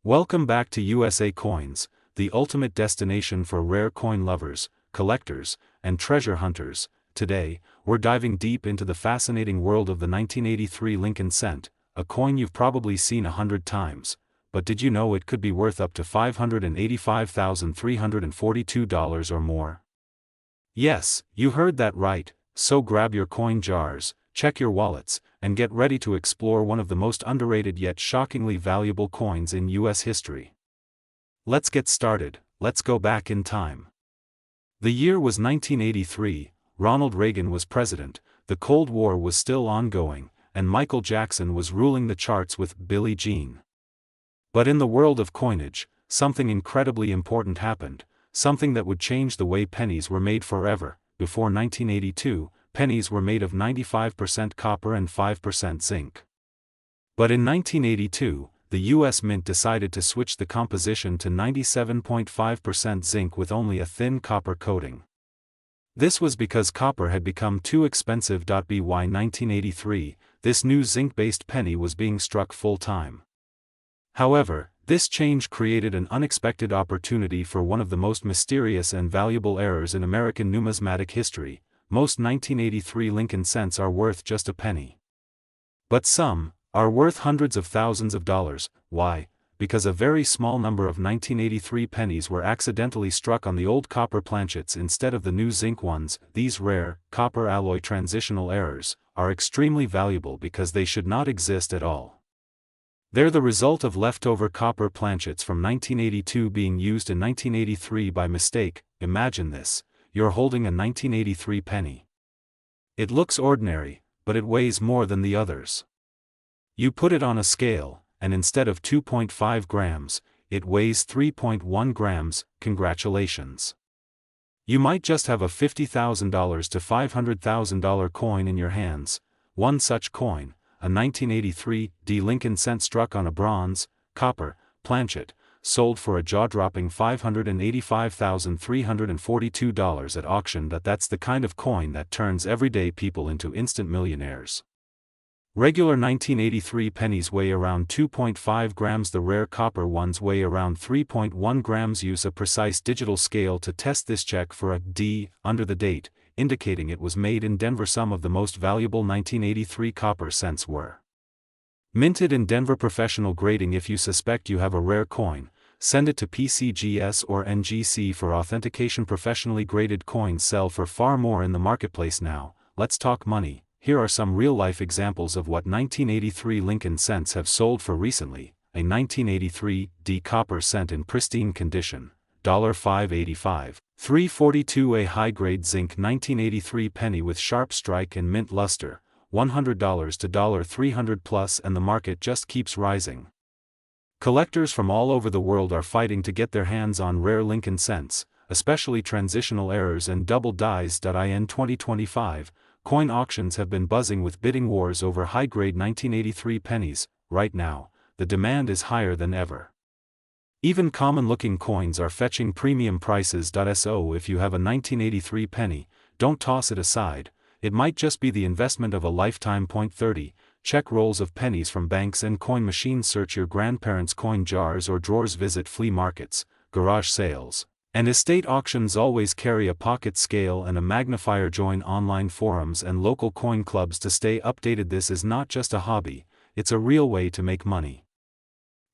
Welcome back to USA Coins, the ultimate destination for rare coin lovers, collectors, and treasure hunters. Today, we're diving deep into the fascinating world of the 1983 Lincoln cent, a coin you've probably seen 100 times, but did you know it could be worth up to $585,342 or more? Yes, you heard that right, so grab your coin jars, check your wallets, and get ready to explore one of the most underrated yet shockingly valuable coins in US history. Let's get started. Let's go back in time. The year was 1983, Ronald Reagan was president, the Cold War was still ongoing, and Michael Jackson was ruling the charts with Billie Jean. But in the world of coinage, something incredibly important happened, something that would change the way pennies were made forever. Before 1982, pennies were made of 95% copper and 5% zinc. But in 1982, the U.S. Mint decided to switch the composition to 97.5% zinc with only a thin copper coating. This was because copper had become too expensive. By 1983, this new zinc-based penny was being struck full-time. However, this change created an unexpected opportunity for one of the most mysterious and valuable errors in American numismatic history. Most 1983 Lincoln cents are worth just a penny. But some are worth hundreds of thousands of dollars. Why? Because a very small number of 1983 pennies were accidentally struck on the old copper planchets instead of the new zinc ones. These rare, copper alloy transitional errors are extremely valuable because they should not exist at all. They're the result of leftover copper planchets from 1982 being used in 1983 by mistake. Imagine this, you're holding a 1983 penny. It looks ordinary, but it weighs more than the others. You put it on a scale, and instead of 2.5 grams, it weighs 3.1 grams. Congratulations. You might just have a $50,000 to $500,000 coin in your hands. One such coin, a 1983 Lincoln cent struck on a bronze, copper, planchet, sold for a jaw-dropping $585,342 at auction. That's the kind of coin that turns everyday people into instant millionaires. Regular 1983 pennies weigh around 2.5 grams. The rare copper ones weigh around 3.1 grams. Use a precise digital scale to test this. Check for a D under the date, indicating it was made in Denver. Some of the most valuable 1983 copper cents were minted in Denver. Professional grading. If you suspect you have a rare coin, send it to PCGS or NGC for authentication. Professionally graded coins sell for far more in the marketplace now. Let's talk money. Here are some real-life examples of what 1983 Lincoln cents have sold for recently. A 1983 copper cent in pristine condition, $5.85. 342. A high-grade zinc 1983 penny with sharp strike and mint luster, $100 to $300 plus, and the market just keeps rising. Collectors from all over the world are fighting to get their hands on rare Lincoln cents, especially transitional errors and double dies. In 2025, coin auctions have been buzzing with bidding wars over high-grade 1983 pennies. Right now, the demand is higher than ever. Even common-looking coins are fetching premium prices. So if you have a 1983 penny, don't toss it aside, it might just be the investment of a lifetime. 30. Check rolls of pennies from banks and coin machines. Search your grandparents' coin jars or drawers. Visit flea markets, garage sales, and estate auctions. Always carry a pocket scale and a magnifier. Join online forums and local coin clubs to stay updated. This is not just a hobby, it's a real way to make money.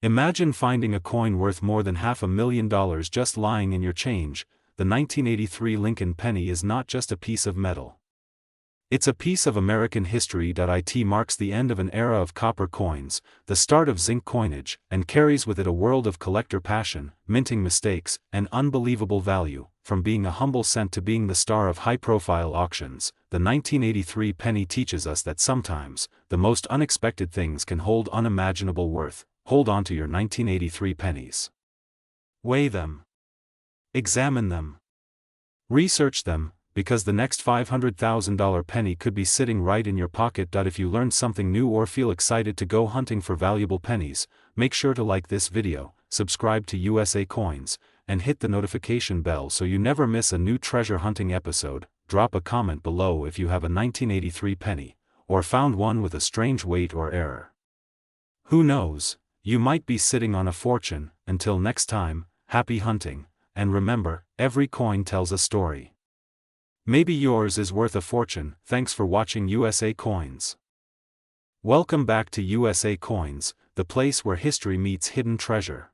Imagine finding a coin worth more than $500,000 just lying in your change. The 1983 Lincoln penny is not just a piece of metal. It's a piece of American history. It marks the end of an era of copper coins, the start of zinc coinage, and carries with it a world of collector passion, minting mistakes, and unbelievable value. From being a humble cent to being the star of high-profile auctions, the 1983 penny teaches us that sometimes, the most unexpected things can hold unimaginable worth. Hold on to your 1983 pennies. Weigh them. Examine them. Research them, because the next $500,000 penny could be sitting right in your pocket. If you learned something new or feel excited to go hunting for valuable pennies, make sure to like this video, subscribe to USA Coins, and hit the notification bell so you never miss a new treasure hunting episode. Drop a comment below if you have a 1983 penny, or found one with a strange weight or error. Who knows, you might be sitting on a fortune. Until next time, happy hunting, and remember, every coin tells a story. Maybe yours is worth a fortune. Thanks for watching USA Coins. Welcome back to USA Coins, the place where history meets hidden treasure.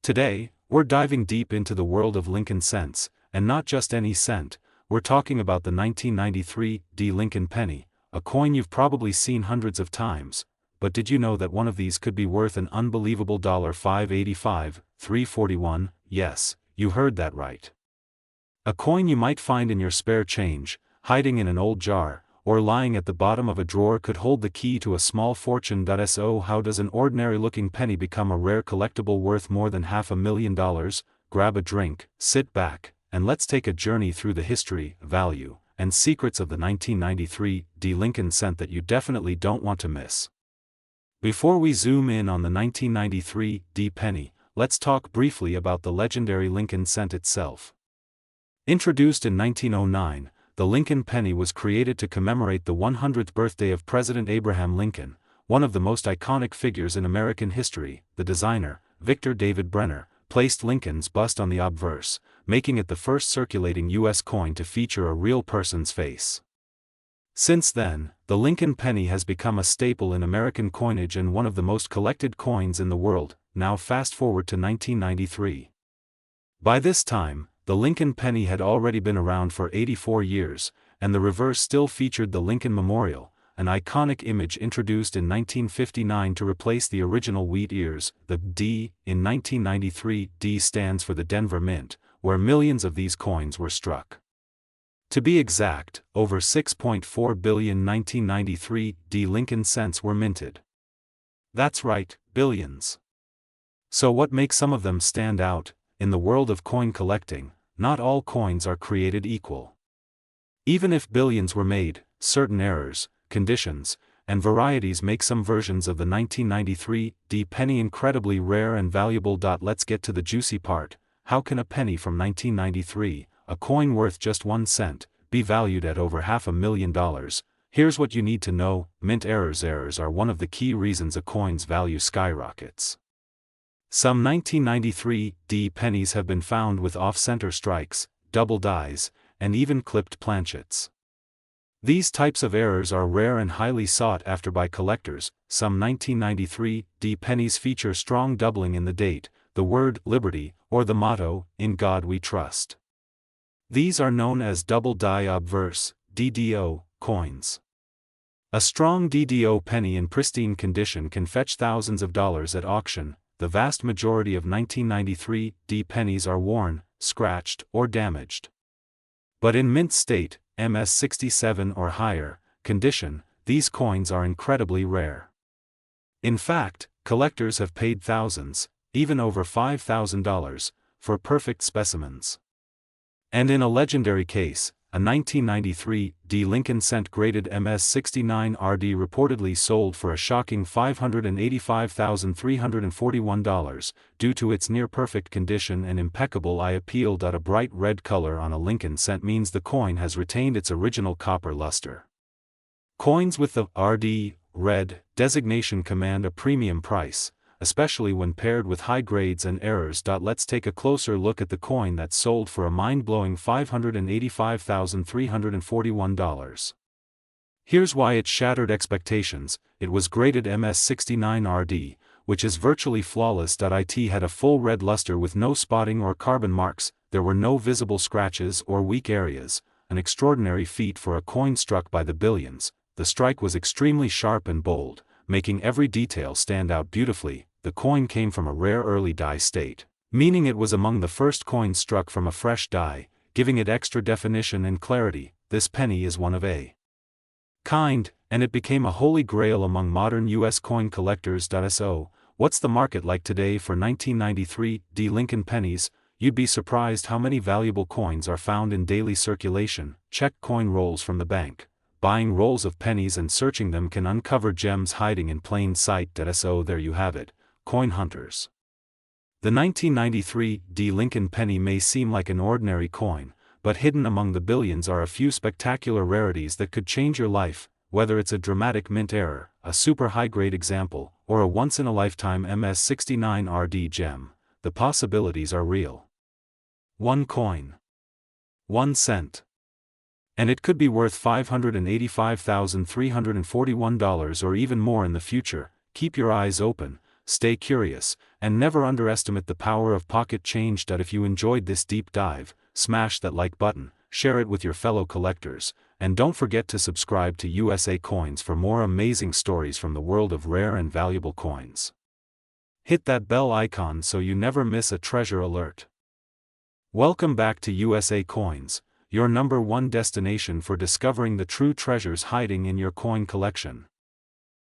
Today, we're diving deep into the world of Lincoln cents, and not just any cent. We're talking about the 1993 Lincoln penny, a coin you've probably seen hundreds of times, but did you know that one of these could be worth an unbelievable $5.85, $3.41? Yes, you heard that right. A coin you might find in your spare change, hiding in an old jar, or lying at the bottom of a drawer could hold the key to a small fortune. So how does an ordinary-looking penny become a rare collectible worth more than $500,000? Grab a drink, sit back, and let's take a journey through the history, value, and secrets of the 1993 Lincoln cent that you definitely don't want to miss. Before we zoom in on the 1993 penny, let's talk briefly about the legendary Lincoln cent itself. Introduced in 1909, the Lincoln penny was created to commemorate the 100th birthday of President Abraham Lincoln, one of the most iconic figures in American history. The designer, Victor David Brenner, placed Lincoln's bust on the obverse, making it the first circulating U.S. coin to feature a real person's face. Since then, the Lincoln penny has become a staple in American coinage and one of the most collected coins in the world. Now fast forward to 1993. By this time, the Lincoln penny had already been around for 84 years, and the reverse still featured the Lincoln Memorial, an iconic image introduced in 1959 to replace the original wheat ears. The D in 1993 D stands for the Denver Mint, where millions of these coins were struck. To be exact, over 6.4 billion 1993 Lincoln cents were minted. That's right, billions. So what makes some of them stand out? In the world of coin collecting, not all coins are created equal. Even if billions were made, certain errors, conditions, and varieties make some versions of the 1993 penny incredibly rare and valuable. Let's get to the juicy part. How can a penny from 1993, a coin worth just 1 cent, be valued at over $500,000? Here's what you need to know. Mint errors. Errors are one of the key reasons a coin's value skyrockets. Some 1993 pennies have been found with off-center strikes, double dies, and even clipped planchets. These types of errors are rare and highly sought after by collectors. Some 1993 pennies feature strong doubling in the date, the word liberty, or the motto, "In God We Trust." These are known as double die obverse (DDO) coins. A strong DDO penny in pristine condition can fetch thousands of dollars at auction. The vast majority of 1993 pennies are worn, scratched, or damaged. But in mint state, MS67 or higher condition, these coins are incredibly rare. In fact, collectors have paid thousands, even over $5,000, for perfect specimens. And in a legendary case, a 1993 Lincoln cent graded MS69 RD reportedly sold for a shocking $585,341 due to its near-perfect condition and impeccable eye appeal. A bright red color on a Lincoln cent means the coin has retained its original copper luster. Coins with the RD red designation command a premium price, especially when paired with high grades and errors. Let's take a closer look at the coin that sold for a mind-blowing $585,341. Here's why it shattered expectations. It was graded MS69 RD, which is virtually flawless. It had a full red luster with no spotting or carbon marks. There were no visible scratches or weak areas, an extraordinary feat for a coin struck by the billions. The strike was extremely sharp and bold, making every detail stand out beautifully. The coin came from a rare early die state, meaning it was among the first coins struck from a fresh die, giving it extra definition and clarity. This penny is one of a kind, and it became a holy grail among modern U.S. coin collectors. So, what's the market like today for 1993 Lincoln pennies? You'd be surprised how many valuable coins are found in daily circulation. Check coin rolls from the bank. Buying rolls of pennies and searching them can uncover gems hiding in plain sight. So there you have it, coin hunters. The 1993 Lincoln penny may seem like an ordinary coin, but hidden among the billions are a few spectacular rarities that could change your life. Whether it's a dramatic mint error, a super high-grade example, or a once-in-a-lifetime MS69RD gem, the possibilities are real. One coin. 1 cent. And it could be worth $585,341 or even more in the future. Keep your eyes open, stay curious, and never underestimate the power of pocket change. If you enjoyed this deep dive, smash that like button, share it with your fellow collectors, and don't forget to subscribe to USA Coins for more amazing stories from the world of rare and valuable coins. Hit that bell icon so you never miss a treasure alert. Welcome back to USA Coins, your #1 destination for discovering the true treasures hiding in your coin collection.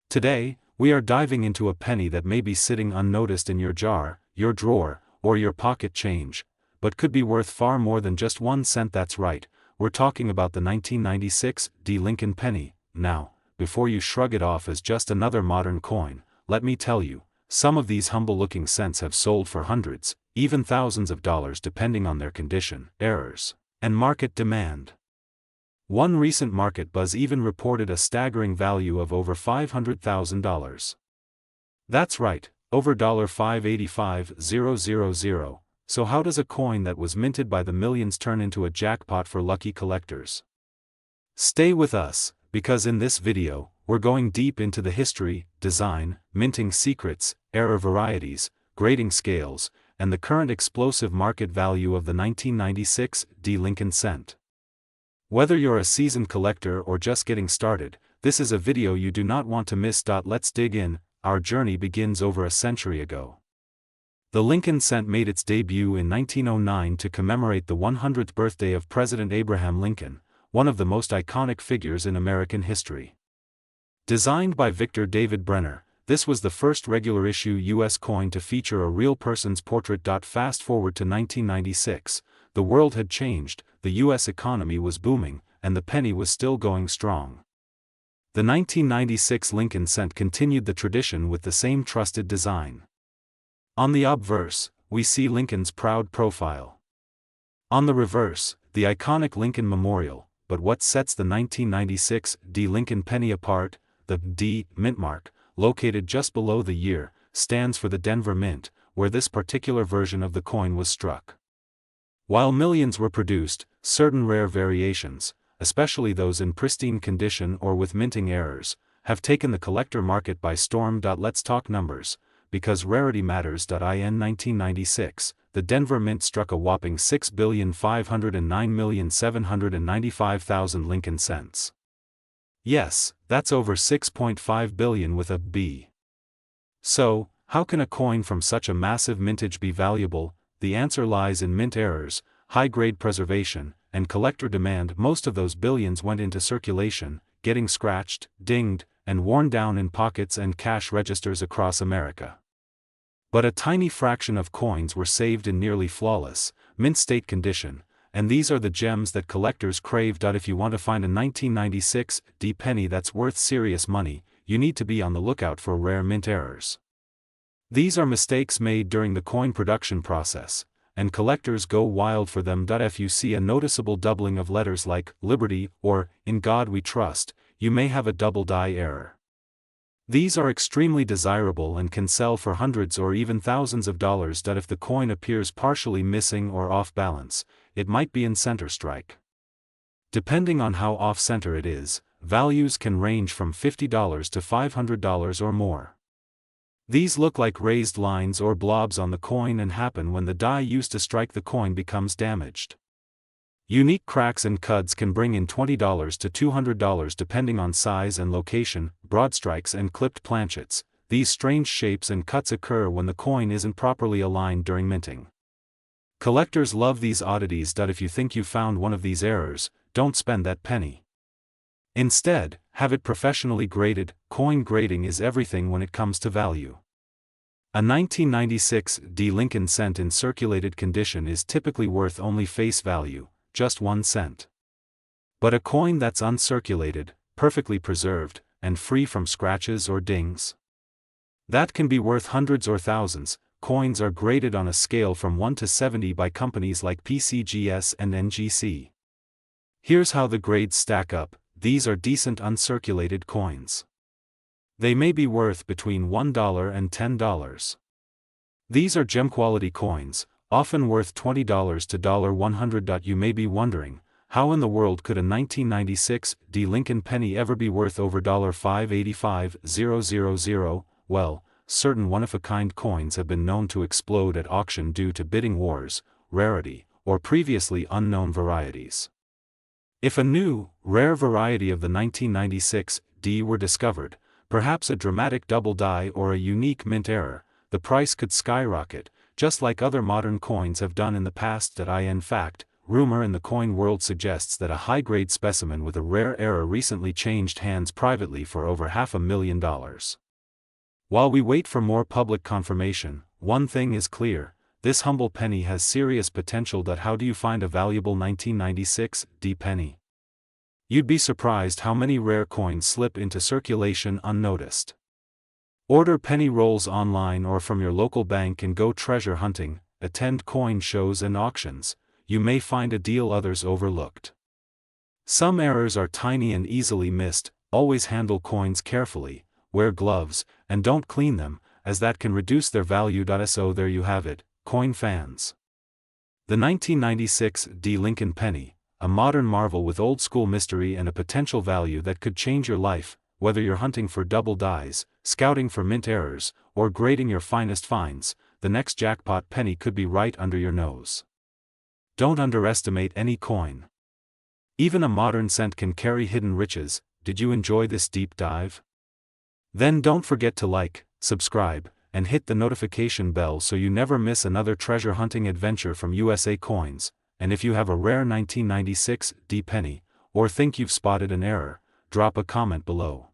Today, we are diving into a penny that may be sitting unnoticed in your jar, your drawer, or your pocket change, but could be worth far more than just 1 cent. That's right, we're talking about the 1996 D. Lincoln penny. Now, before you shrug it off as just another modern coin, let me tell you, some of these humble-looking cents have sold for hundreds, even thousands of dollars depending on their condition, errors, and market demand. One recent market buzz even reported a staggering value of over $500,000. That's right, over $585,000. So how does a coin that was minted by the millions turn into a jackpot for lucky collectors? Stay with us, because in this video, we're going deep into the history, design, minting secrets, error varieties, grading scales, and the current explosive market value of the 1996 D. Lincoln cent. Whether you're a seasoned collector or just getting started, this is a video you do not want to miss. Let's dig in. Our journey begins over a century ago. The Lincoln cent made its debut in 1909 to commemorate the 100th birthday of President Abraham Lincoln, one of the most iconic figures in American history. Designed by Victor David Brenner, this was the first regular-issue U.S. coin to feature a real person's portrait. Fast forward to 1996, the world had changed, the U.S. economy was booming, and the penny was still going strong. The 1996 Lincoln cent continued the tradition with the same trusted design. On the obverse, we see Lincoln's proud profile. On the reverse, the iconic Lincoln Memorial. But what sets the 1996 D. Lincoln penny apart? The D. mint mark, located just below the year, stands for the Denver Mint, where this particular version of the coin was struck. While millions were produced, certain rare variations, especially those in pristine condition or with minting errors, have taken the collector market by storm. Let's talk numbers, because rarity matters. In 1996, the Denver Mint struck a whopping 6,509,795,000 Lincoln cents. Yes, that's over 6.5 billion with a B. So, how can a coin from such a massive mintage be valuable? The answer lies in mint errors, high-grade preservation, and collector demand. Most of those billions went into circulation, getting scratched, dinged, and worn down in pockets and cash registers across America. But a tiny fraction of coins were saved in nearly flawless, mint-state condition, and these are the gems that collectors crave. If you want to find a 1996 D penny that's worth serious money, you need to be on the lookout for rare mint errors. These are mistakes made during the coin production process, and collectors go wild for them. If you see a noticeable doubling of letters like Liberty or In God We Trust, you may have a double die error. These are extremely desirable and can sell for hundreds or even thousands of dollars. If the coin appears partially missing or off balance, it might be in center strike. Depending on how off-center it is, values can range from $50 to $500 or more. These look like raised lines or blobs on the coin and happen when the die used to strike the coin becomes damaged. Unique cracks and cuts can bring in $20 to $200 depending on size and location. Broad strikes and clipped planchets. These strange shapes and cuts occur when the coin isn't properly aligned during minting. Collectors love these oddities. If you think you found one of these errors, don't spend that penny. Instead, have it professionally graded. Coin grading is everything when it comes to value. A 1996 D. Lincoln cent in circulated condition is typically worth only face value, just 1 cent. But a coin that's uncirculated, perfectly preserved, and free from scratches or dings? That can be worth hundreds or thousands. Coins are graded on a scale from 1 to 70 by companies like PCGS and NGC. Here's how the grades stack up. These are decent uncirculated coins. They may be worth between $1 and $10. These are gem-quality coins, often worth $20 to $100. You may be wondering, how in the world could a 1996 D Lincoln penny ever be worth over $585,000? Well, certain one-of-a-kind coins have been known to explode at auction due to bidding wars, rarity, or previously unknown varieties. If a new, rare variety of the 1996 D were discovered, perhaps a dramatic double die or a unique mint error, the price could skyrocket, just like other modern coins have done in the past. In fact, rumor in the coin world suggests that a high-grade specimen with a rare error recently changed hands privately for over $500,000. While we wait for more public confirmation, one thing is clear: this humble penny has serious potential. How do you find a valuable 1996 D penny? You'd be surprised how many rare coins slip into circulation unnoticed. Order penny rolls online or from your local bank and go treasure hunting. Attend coin shows and auctions. You may find a deal others overlooked. Some errors are tiny and easily missed. Always handle coins carefully, wear gloves, and don't clean them, as that can reduce their value. So there you have it, coin fans. The 1996 D Lincoln penny, a modern marvel with old-school mystery and a potential value that could change your life. Whether you're hunting for double dies, scouting for mint errors, or grading your finest finds, the next jackpot penny could be right under your nose. Don't underestimate any coin. Even a modern cent can carry hidden riches. Did you enjoy this deep dive? Then don't forget to like, subscribe, and hit the notification bell so you never miss another treasure hunting adventure from USA Coins. And if you have a rare 1996 D penny, or think you've spotted an error, drop a comment below.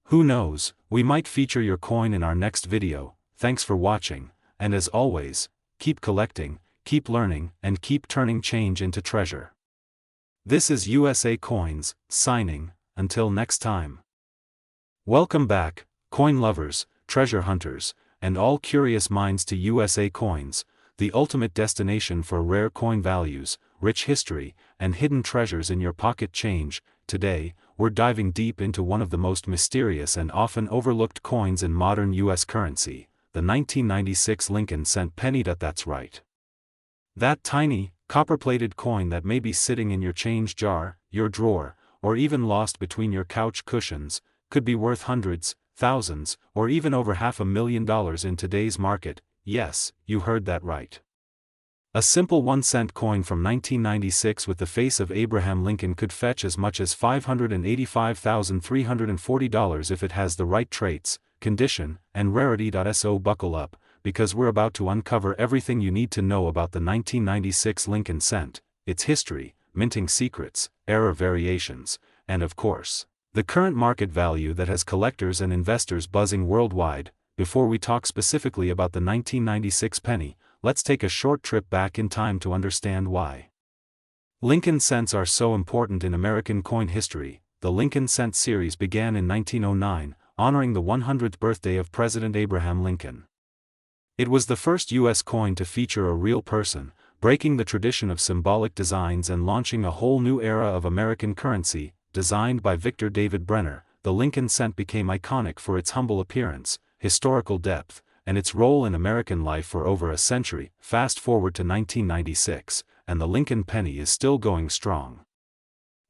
Who knows, we might feature your coin in our next video. Thanks for watching, and as always, keep collecting, keep learning, and keep turning change into treasure. This is USA Coins, signing. Until next time. Welcome back, coin lovers, treasure hunters, and all curious minds to USA Coins, the ultimate destination for rare coin values, rich history, and hidden treasures in your pocket change. Today, we're diving deep into one of the most mysterious and often overlooked coins in modern U.S. currency, the 1996 Lincoln cent penny. That's right. That tiny, copper-plated coin that may be sitting in your change jar, your drawer, or even lost between your couch cushions, could be worth hundreds, thousands, or even over $500,000 in today's market. Yes, you heard that right. A simple 1-cent coin from 1996 with the face of Abraham Lincoln could fetch as much as $585,340 if it has the right traits, condition, and rarity. So buckle up, because we're about to uncover everything you need to know about the 1996 Lincoln cent, its history, minting secrets, error variations, and of course, the current market value that has collectors and investors buzzing worldwide. Before we talk specifically about the 1996 penny, let's take a short trip back in time to understand why Lincoln cents are so important in American coin history. The Lincoln cent series began in 1909, honoring the 100th birthday of President Abraham Lincoln. It was the first U.S. coin to feature a real person, breaking the tradition of symbolic designs and launching a whole new era of American currency. Designed by Victor David Brenner, the Lincoln cent became iconic for its humble appearance, historical depth, and its role in American life for over a century. Fast forward to 1996, and the Lincoln penny is still going strong.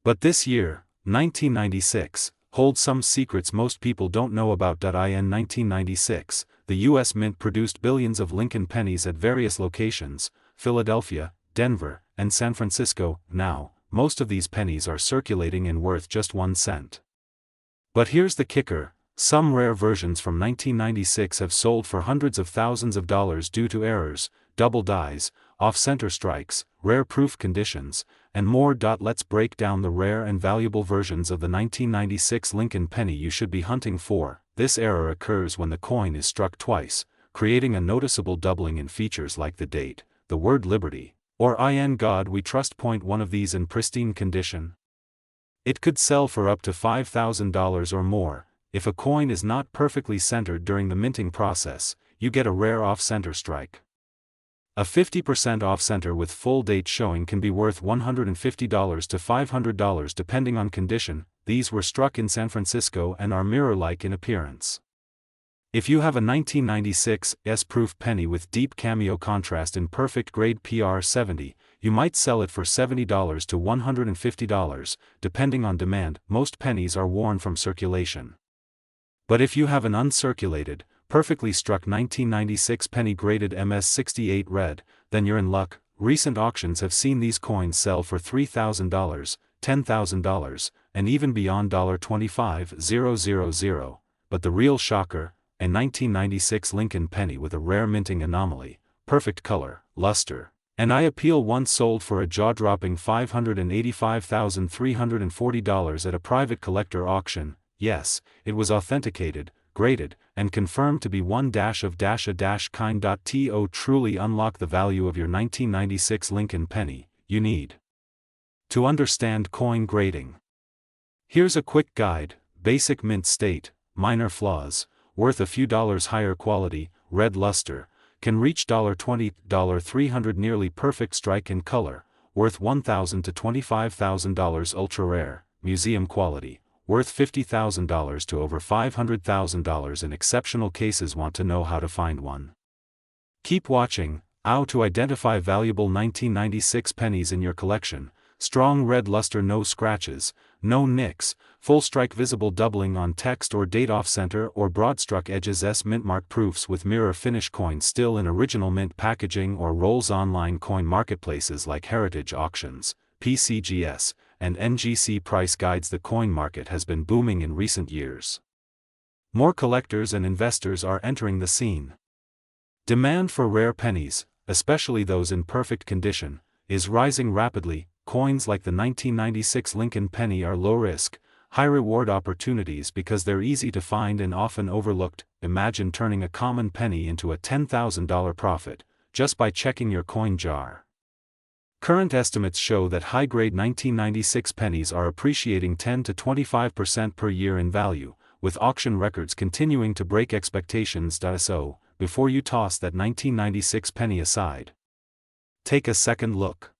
But this year, 1996, holds some secrets most people don't know about. In 1996, the U.S. Mint produced billions of Lincoln pennies at various locations: Philadelphia, Denver, and San Francisco. Now, most of these pennies are circulating and worth just 1 cent. But here's the kicker: some rare versions from 1996 have sold for hundreds of thousands of dollars due to errors, double dies, off-center strikes, rare proof conditions, and more. Let's break down the rare and valuable versions of the 1996 Lincoln penny you should be hunting for. This error occurs when the coin is struck twice, creating a noticeable doubling in features like the date, the word liberty, or "In God We Trust." One of these in pristine condition, it could sell for up to $5,000 or more. If a coin is not perfectly centered during the minting process, you get a rare off-center strike. A 50% off center with full date showing can be worth $150 to $500 depending on condition. These were struck in San Francisco and are mirror-like in appearance. If you have a 1996 S-proof penny with deep cameo contrast in perfect grade PR70, you might sell it for $70 to $150, depending on demand. Most pennies are worn from circulation. But if you have an uncirculated, perfectly struck 1996 penny graded MS68 red, then you're in luck. Recent auctions have seen these coins sell for $3,000, $10,000, and even beyond $25,000. But the real shocker, a 1996 Lincoln penny with a rare minting anomaly, perfect color, luster, and eye appeal once sold for a jaw-dropping $585,340 at a private collector auction. Yes, it was authenticated, graded, and confirmed to be one-of-a-kind. To truly unlock the value of your 1996 Lincoln penny, you need to understand coin grading. Here's a quick guide: basic mint state, minor flaws, worth a few dollars. Higher quality, red luster, can reach $20, $300. Nearly perfect strike in color, worth $1,000 to $25,000. Ultra rare, museum quality, worth $50,000 to over $500,000. In exceptional cases. Want to know how to find one? Keep watching. How to identify valuable 1996 pennies in your collection. Strong red luster, no scratches, no nicks, full strike visible doubling on text or date, off center or broad struck edges. Mint mark proofs with mirror finish. Coins still in original mint packaging or rolls. Online coin marketplaces like Heritage Auctions, PCGS, and NGC price guides. The coin market has been booming in recent years. More collectors and investors are entering the scene. Demand for rare pennies, especially those in perfect condition, is rising rapidly. Coins like the 1996 Lincoln penny are low-risk, high-reward opportunities because they're easy to find and often overlooked. Imagine turning a common penny into a $10,000 profit, just by checking your coin jar. Current estimates show that high-grade 1996 pennies are appreciating 10 to 25% per year in value, with auction records continuing to break expectations. So, before you toss that 1996 penny aside, take a second look.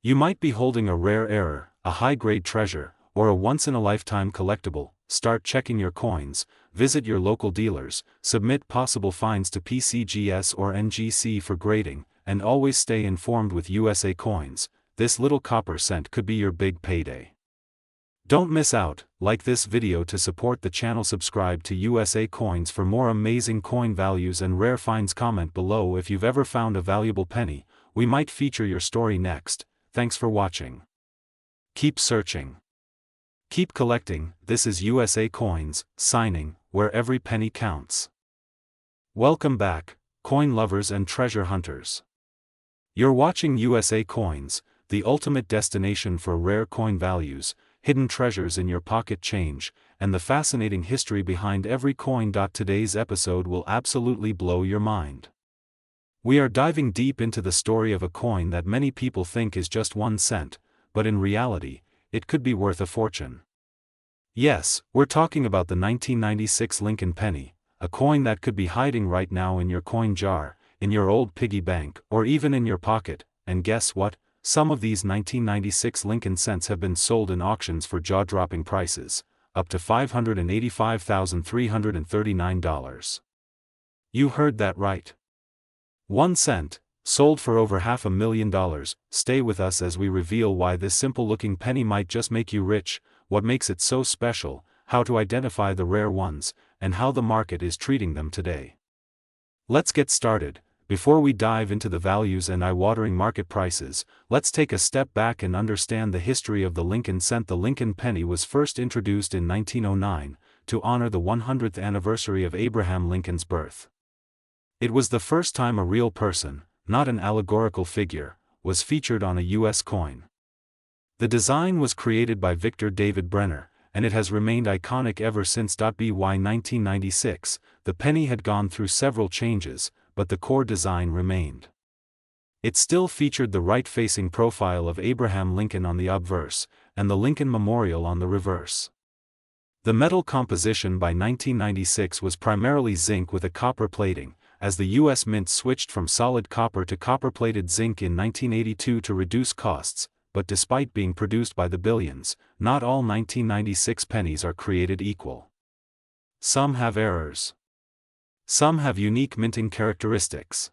You might be holding a rare error, a high-grade treasure, or a once-in-a-lifetime collectible. Start checking your coins, visit your local dealers, submit possible finds to PCGS or NGC for grading, and always stay informed with USA Coins. This little copper cent could be your big payday. Don't miss out. Like this video to support the channel. Subscribe to USA Coins for more amazing coin values and rare finds. Comment below if you've ever found a valuable penny. We might feature your story next. Thanks for watching. Keep searching. Keep collecting. This is USA Coins, signing, where every penny counts. Welcome back, coin lovers and treasure hunters. You're watching USA Coins, the ultimate destination for rare coin values, hidden treasures in your pocket change, and the fascinating history behind every coin. Today's episode will absolutely blow your mind. We are diving deep into the story of a coin that many people think is just 1 cent, but in reality, it could be worth a fortune. Yes, we're talking about the 1996 Lincoln penny, a coin that could be hiding right now in your coin jar, in your old piggy bank, or even in your pocket. And guess what? Some of these 1996 Lincoln cents have been sold in auctions for jaw-dropping prices, up to $585,339. You heard that right. 1 cent, sold for over $500,000. Stay with us as we reveal why this simple-looking penny might just make you rich, what makes it so special, how to identify the rare ones, and how the market is treating them today. Let's get started. Before we dive into the values and eye-watering market prices, let's take a step back and understand the history of the Lincoln cent. The Lincoln penny was first introduced in 1909, to honor the 100th anniversary of Abraham Lincoln's birth. It was the first time a real person, not an allegorical figure, was featured on a U.S. coin. The design was created by Victor David Brenner, and it has remained iconic ever since. By 1996, the penny had gone through several changes, but the core design remained. It still featured the right-facing profile of Abraham Lincoln on the obverse, and the Lincoln Memorial on the reverse. The metal composition by 1996 was primarily zinc with a copper plating, as the U.S. Mint switched from solid copper to copper-plated zinc in 1982 to reduce costs, but despite being produced by the billions, not all 1996 pennies are created equal. Some have errors. Some have unique minting characteristics.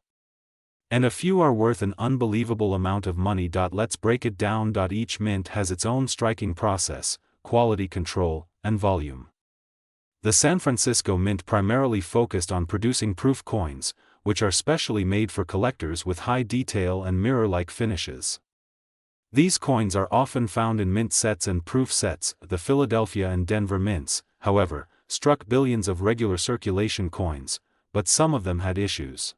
And a few are worth an unbelievable amount of money. Let's break it down. Each mint has its own striking process, quality control, and volume. The San Francisco Mint primarily focused on producing proof coins, which are specially made for collectors with high detail and mirror-like finishes. These coins are often found in mint sets and proof sets. The Philadelphia and Denver mints, however, struck billions of regular circulation coins, but some of them had issues.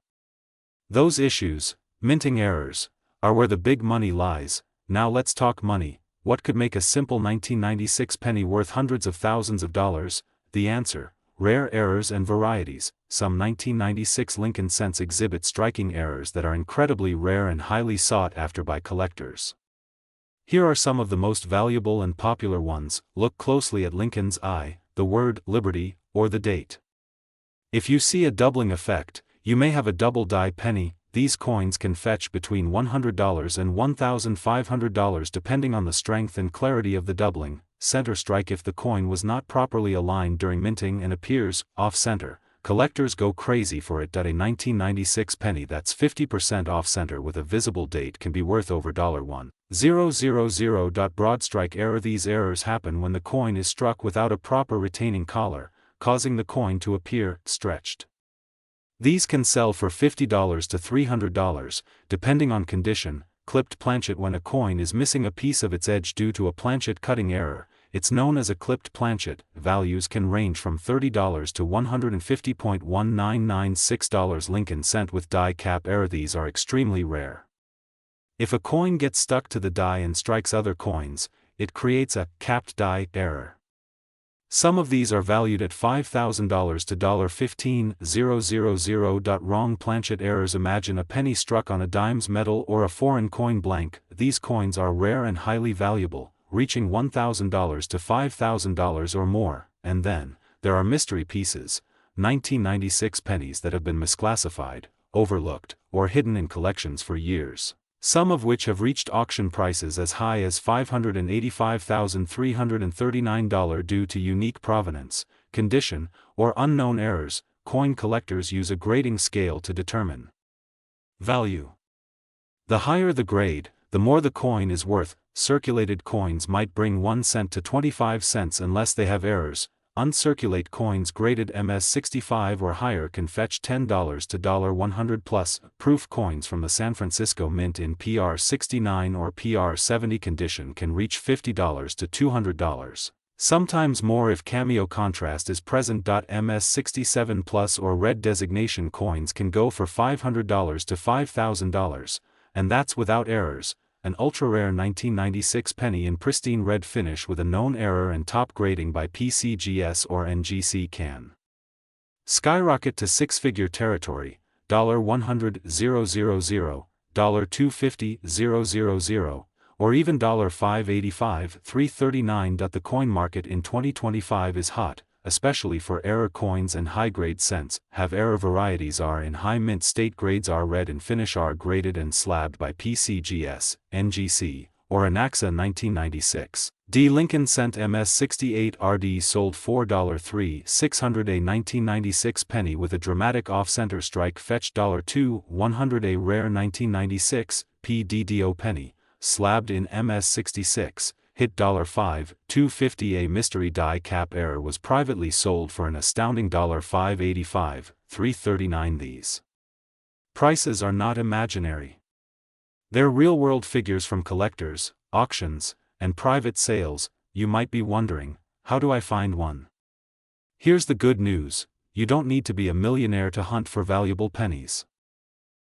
Those issues, minting errors, are where the big money lies. Now let's talk money. What could make a simple 1996 penny worth hundreds of thousands of dollars? The answer: rare errors and varieties. Some 1996 Lincoln cents exhibit striking errors that are incredibly rare and highly sought after by collectors. Here are some of the most valuable and popular ones. Look closely at Lincoln's eye, the word liberty, or the date. If you see a doubling effect, you may have a double die penny. These coins can fetch between $100 and $1,500 depending on the strength and clarity of the doubling. Center strike: if the coin was not properly aligned during minting and appears off-center, collectors go crazy for it. A 1996 penny that's 50% off-center with a visible date can be worth over $1,000. Broad strike error: these errors happen when the coin is struck without a proper retaining collar, causing the coin to appear stretched. These can sell for $50 to $300, depending on condition. Clipped planchet: when a coin is missing a piece of its edge due to a planchet cutting error, it's known as a clipped planchet. Values can range from $30 to $150.1996. Lincoln cent with die cap error: these are extremely rare. If a coin gets stuck to the die and strikes other coins, it creates a capped die error. Some of these are valued at $5,000 to $15,000. Wrong planchet errors: imagine a penny struck on a dime's metal or a foreign coin blank. These coins are rare and highly valuable, reaching $1,000 to $5,000 or more. And then, there are mystery pieces, 1996 pennies that have been misclassified, overlooked, or hidden in collections for years, some of which have reached auction prices as high as $585,339 due to unique provenance, condition, or unknown errors. Coin collectors use a grading scale to determine value. The higher the grade, the more the coin is worth. Circulated coins might bring 1 cent to 25 cents unless they have errors. Uncirculate coins graded MS65 or higher can fetch $10 to $100 plus. Proof coins from the San Francisco Mint in PR69 or PR70 condition can reach $50 to $200. Sometimes more if cameo contrast is present. MS67 plus or red designation coins can go for $500 to $5,000, and that's without errors. An ultra-rare 1996 penny in pristine red finish with a known error and top grading by PCGS or NGC can skyrocket to six-figure territory, $100,000, $250,000, or even $585, $339. The coin market in 2025 is hot, especially for error coins and high-grade cents. Have error varieties are in high mint state. Grades are red and finish are graded and slabbed by PCGS, NGC, or Anaxa. 1996 D. Lincoln cent MS68 RD sold $4.3600. A 1996 penny with a dramatic off-center strike fetched $2.100. A rare 1996 PDDO penny, slabbed in MS66, hit $5.250. A mystery die cap error was privately sold for an astounding $5.85, $339. These prices are not imaginary. They're real-world figures from collectors, auctions, and private sales. You might be wondering, how do I find one? Here's the good news: you don't need to be a millionaire to hunt for valuable pennies.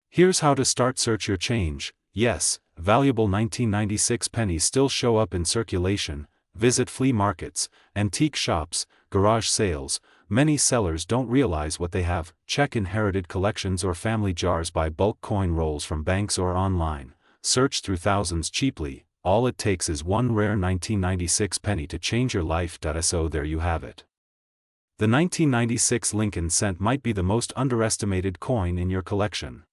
Here's how to start: search your change. Yes, valuable 1996 pennies still show up in circulation. Visit flea markets, antique shops, garage sales. Many sellers don't realize what they have. Check inherited collections or family jars. Buy bulk coin rolls from banks or online. Search through thousands cheaply. All it takes is one rare 1996 penny to change your life. So there you have it. The 1996 Lincoln cent might be the most underestimated coin in your collection.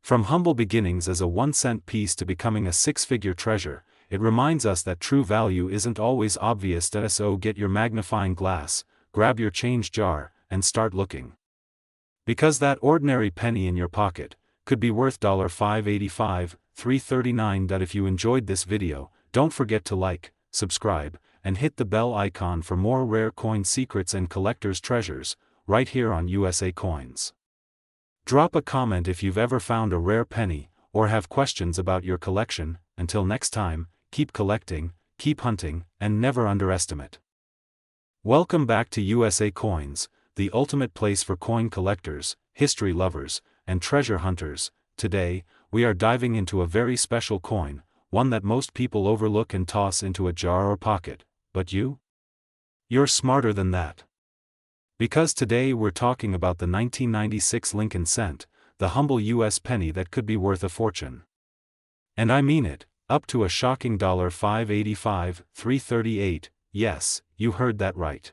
From humble beginnings as a 1-cent piece to becoming a six-figure treasure, it reminds us that true value isn't always obvious. So get your magnifying glass, grab your change jar, and start looking. Because that ordinary penny in your pocket could be worth $5.85, $3.39. If you enjoyed this video, don't forget to like, subscribe, and hit the bell icon for more rare coin secrets and collector's treasures, right here on USA Coins. Drop a comment if you've ever found a rare penny, or have questions about your collection. Until next time, keep collecting, keep hunting, and never underestimate. Welcome back to USA Coins, the ultimate place for coin collectors, history lovers, and treasure hunters. Today, we are diving into a very special coin, one that most people overlook and toss into a jar or pocket. But you're smarter than that. Because today we're talking about the 1996 Lincoln cent, the humble US penny that could be worth a fortune. And I mean it, up to a shocking $5.85, $3.38, yes, you heard that right.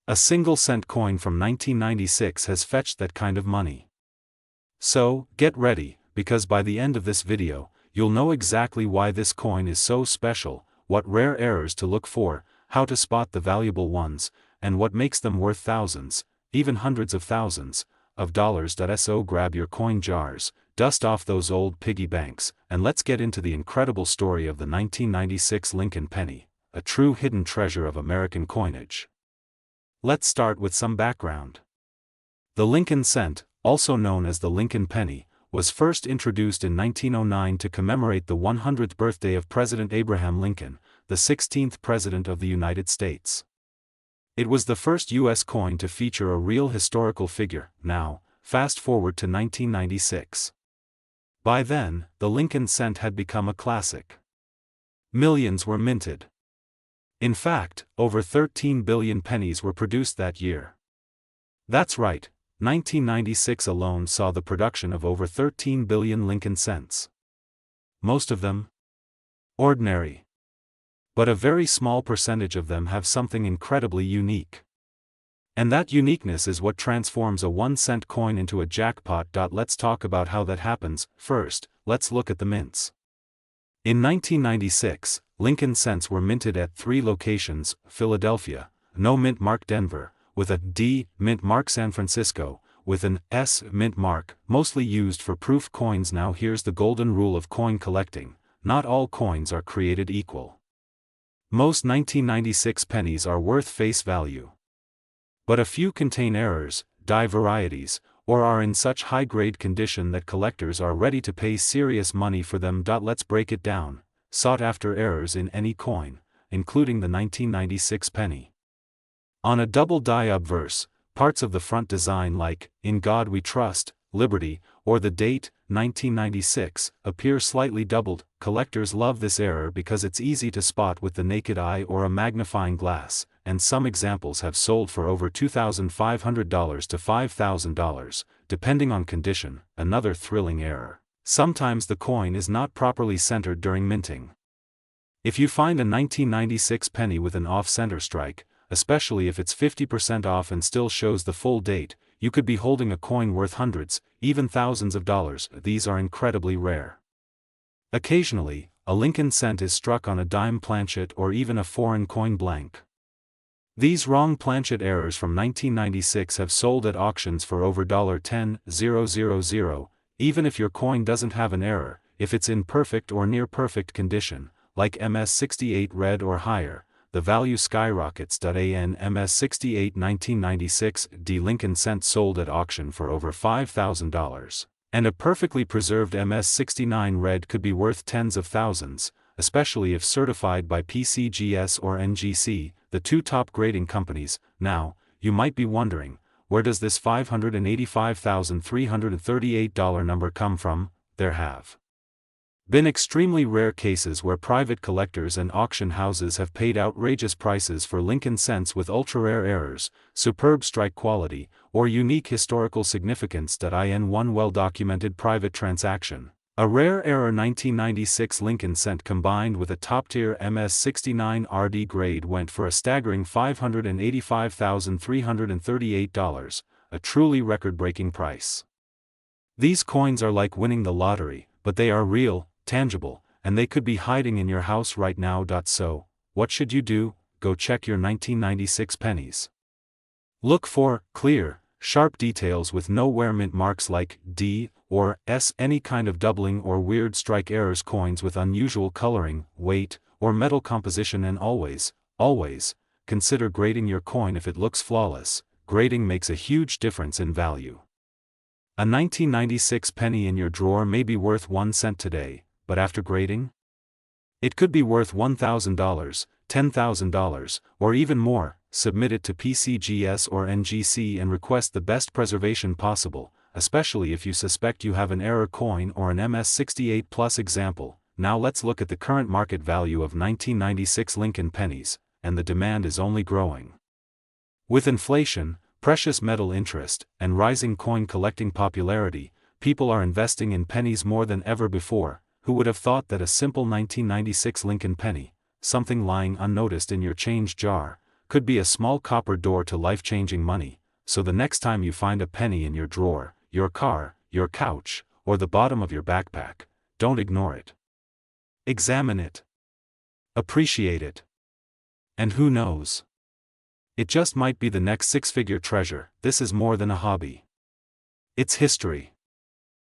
A single cent coin from 1996 has fetched that kind of money. So, get ready, because by the end of this video, you'll know exactly why this coin is so special, what rare errors to look for, how to spot the valuable ones, and what makes them worth thousands, even hundreds of thousands, of dollars. So grab your coin jars, dust off those old piggy banks, and let's get into the incredible story of the 1996 Lincoln penny, a true hidden treasure of American coinage. Let's start with some background. The Lincoln cent, also known as the Lincoln penny, was first introduced in 1909 to commemorate the 100th birthday of President Abraham Lincoln, the 16th President of the United States. It was the first U.S. coin to feature a real historical figure. Now, fast forward to 1996. By then, the Lincoln cent had become a classic. Millions were minted. In fact, over 13 billion pennies were produced that year. That's right, 1996 alone saw the production of over 13 billion Lincoln cents. Most of them ordinary. But a very small percentage of them have something incredibly unique. And that uniqueness is what transforms a 1-cent coin into a jackpot. Let's talk about how that happens. First, let's look at the mints. In 1996, Lincoln cents were minted at 3 locations: Philadelphia, no mint mark; Denver, with a D mint mark; San Francisco, with an S mint mark, mostly used for proof coins. Now here's the golden rule of coin collecting: not all coins are created equal. Most 1996 pennies are worth face value. But a few contain errors, die varieties, or are in such high-grade condition that collectors are ready to pay serious money for them. Let's break it down. Sought-after errors in any coin, including the 1996 penny. On a double die obverse, parts of the front design like, "In God We Trust," "Liberty," or the date, 1996, appear slightly doubled. Collectors love this error because it's easy to spot with the naked eye or a magnifying glass, and some examples have sold for over $2,500 to $5,000, depending on condition. Another thrilling error: sometimes the coin is not properly centered during minting. If you find a 1996 penny with an off-center strike, especially if it's 50% off and still shows the full date, you could be holding a coin worth hundreds, even thousands of dollars. These are incredibly rare. Occasionally, a Lincoln cent is struck on a dime planchet or even a foreign coin blank. These wrong planchet errors from 1996 have sold at auctions for over $10,000, even if your coin doesn't have an error. If it's in perfect or near perfect condition, like MS68 red or higher, the value skyrockets. An MS68 1996 D Lincoln cent sold at auction for over $5,000, and a perfectly preserved MS69 red could be worth tens of thousands, especially if certified by PCGS or NGC, the 2 top grading companies. Now, you might be wondering, where does this $585,338 number come from? There have been extremely rare cases where private collectors and auction houses have paid outrageous prices for Lincoln cents with ultra-rare errors, superb strike quality, or unique historical significance. In one well-documented private transaction, A rare error 1996 Lincoln Cent combined with a top-tier MS-69 RD grade went for a staggering $585,338, a truly record-breaking price. These coins are like winning the lottery, but they are real, tangible, and they could be hiding in your house right now. So, what should you do? Go check your 1996 pennies. Look for clear, sharp details with no wear mint marks like D or S, any kind of doubling or weird strike errors, coins with unusual coloring, weight, or metal composition, and always consider grading your coin. If it looks flawless, grading makes a huge difference in value. A 1996 penny in your drawer may be worth 1 cent today, but after grading, it could be worth $1,000, $10,000, or even more. Submit it to PCGS or NGC and request the best preservation possible, especially if you suspect you have an error coin or an MS-68 Plus example. Now let's look at the current market value of 1996 Lincoln pennies, and the demand is only growing. With inflation, precious metal interest, and rising coin collecting popularity, people are investing in pennies more than ever before. Who would have thought that a simple 1996 Lincoln penny, something lying unnoticed in your change jar, could be a small copper door to life-changing money? So the next time you find a penny in your drawer, your car, your couch, or the bottom of your backpack, don't ignore it. Examine it. Appreciate it. And who knows? It just might be the next six-figure treasure. This is more than a hobby. It's history.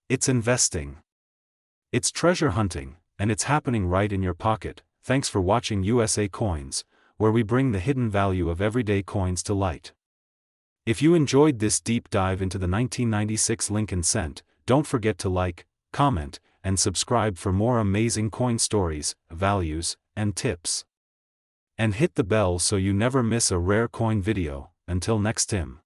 It's investing. It's treasure hunting, and it's happening right in your pocket. Thanks for watching USA Coins, where we bring the hidden value of everyday coins to light. If you enjoyed this deep dive into the 1996 Lincoln Cent, don't forget to like, comment, and subscribe for more amazing coin stories, values, and tips. And hit the bell so you never miss a rare coin video. Until next time.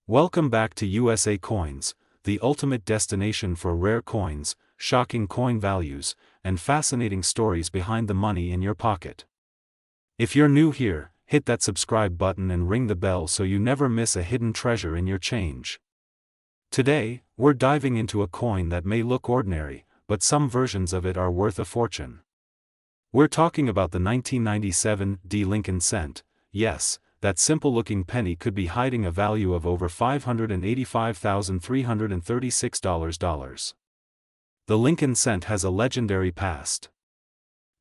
Welcome back to USA Coins, the ultimate destination for rare coins, shocking coin values, and fascinating stories behind the money in your pocket. If you're new here, hit that subscribe button and ring the bell so you never miss a hidden treasure in your change. Today, we're diving into a coin that may look ordinary, but some versions of it are worth a fortune. We're talking about the 1997 Lincoln Cent. Yes, that simple-looking penny could be hiding a value of over $585,336. The Lincoln Cent has a legendary past.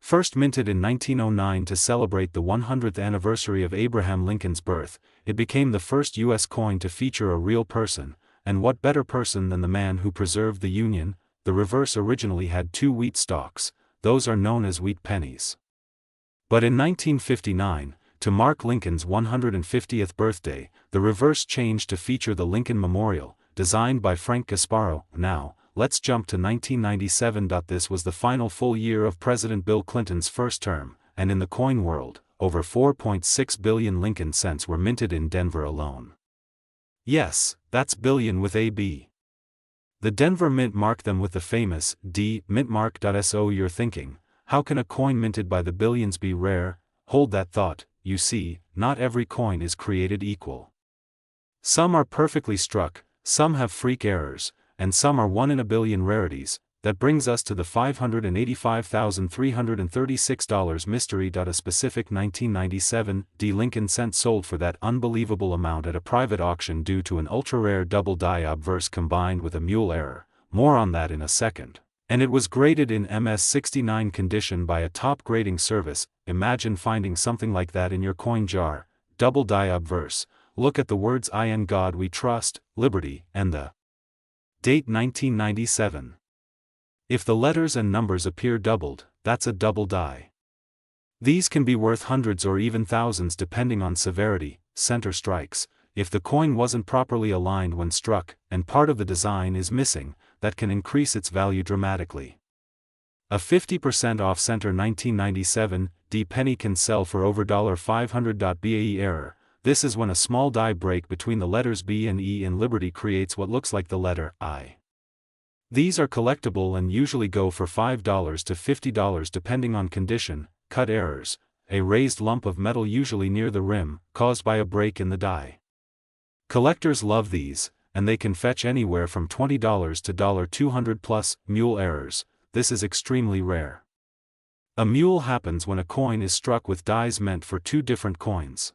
First minted in 1909 to celebrate the 100th anniversary of Abraham Lincoln's birth, it became the first U.S. coin to feature a real person, and what better person than the man who preserved the Union? The reverse originally had 2 wheat stalks, those are known as wheat pennies. But in 1959, to mark Lincoln's 150th birthday, the reverse changed to feature the Lincoln Memorial, designed by Frank Gasparo. Now, let's jump to 1997. This was the final full year of President Bill Clinton's first term, and in the coin world, over 4.6 billion Lincoln cents were minted in Denver alone. Yes, that's billion with a B. The Denver Mint marked them with the famous D mint mark. So you're thinking, how can a coin minted by the billions be rare? Hold that thought. You see, not every coin is created equal. Some are perfectly struck, some have freak errors, and some are 1 in a billion rarities. That brings us to the $585,336 mystery. A specific 1997 Lincoln Cent sold for that unbelievable amount at a private auction due to an ultra-rare double die obverse combined with a mule error. More on that in a second. And it was graded in MS-69 condition by a top grading service. Imagine finding something like that in your coin jar. Double die obverse. Look at the words "In God We Trust," "Liberty," and the date 1997. If the letters and numbers appear doubled, that's a double die. These can be worth hundreds or even thousands depending on severity. Center strikes. If the coin wasn't properly aligned when struck, and part of the design is missing, that can increase its value dramatically. A 50% off center 1997 penny can sell for over $500. BAE error. This is when a small die break between the letters B and E in Liberty creates what looks like the letter I. These are collectible and usually go for $5 to $50 depending on condition. Cut errors. A raised lump of metal usually near the rim, caused by a break in the die. Collectors love these, and they can fetch anywhere from $20 to $200 plus. Mule errors. This is extremely rare. A mule happens when a coin is struck with dies meant for two different coins.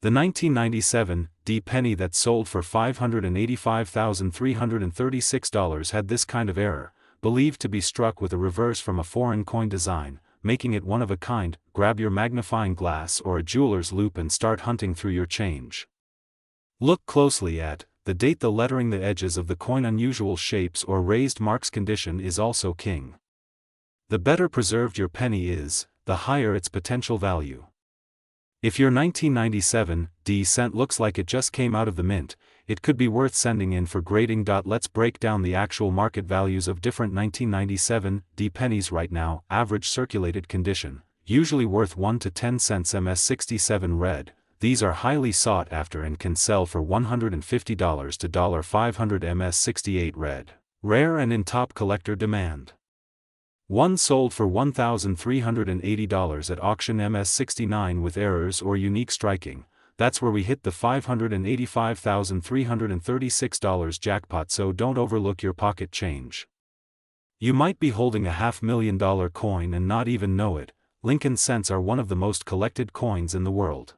The 1997 D penny that sold for $585,336 had this kind of error, believed to be struck with a reverse from a foreign coin design, making it one of a kind. Grab your magnifying glass or a jeweler's loupe and start hunting through your change. Look closely at the date, the lettering, the edges of the coin, unusual shapes or raised marks. Condition is also king. The better preserved your penny is, the higher its potential value. If your 1997 D cent looks like it just came out of the mint, it could be worth sending in for grading. Let's break down the actual market values of different 1997 D pennies right now. Average circulated condition, usually worth 1 to 10 cents. MS67 red. These are highly sought after and can sell for $150 to $500. MS68 red. Rare and in top collector demand. One sold for $1,380 at auction. MS69 with errors or unique striking. That's where we hit the $585,336 jackpot, so don't overlook your pocket change. You might be holding a $500,000 coin and not even know it. Lincoln cents are one of the most collected coins in the world.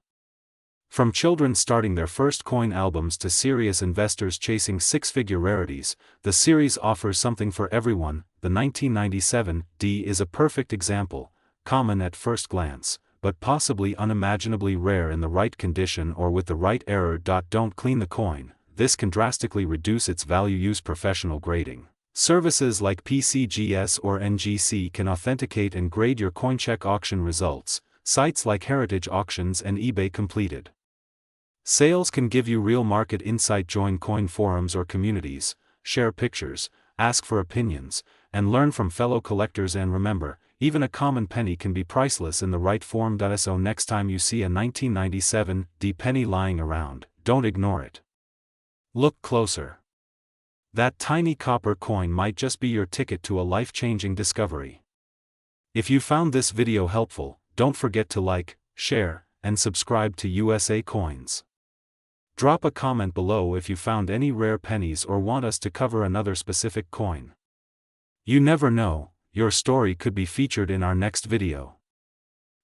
From children starting their first coin albums to serious investors chasing six-figure rarities, the series offers something for everyone. The 1997 D is a perfect example, common at first glance, but possibly unimaginably rare in the right condition or with the right error. Don't clean the coin. This can drastically reduce its value. Use professional grading services like PCGS or NGC can authenticate and grade your coin. Check auction results. Sites like Heritage Auctions and eBay completed sales can give you real market insight. Join coin forums or communities, share pictures, ask for opinions, and learn from fellow collectors. And remember, even a common penny can be priceless in the right form. So next time you see a 1997 D penny lying around, don't ignore it. Look closer. That tiny copper coin might just be your ticket to a life-changing discovery. If you found this video helpful, don't forget to like, share, and subscribe to USA Coins. Drop a comment below if you found any rare pennies or want us to cover another specific coin. You never know, your story could be featured in our next video.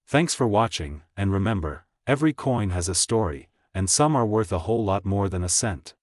Thanks for watching, and remember, every coin has a story, and some are worth a whole lot more than a cent.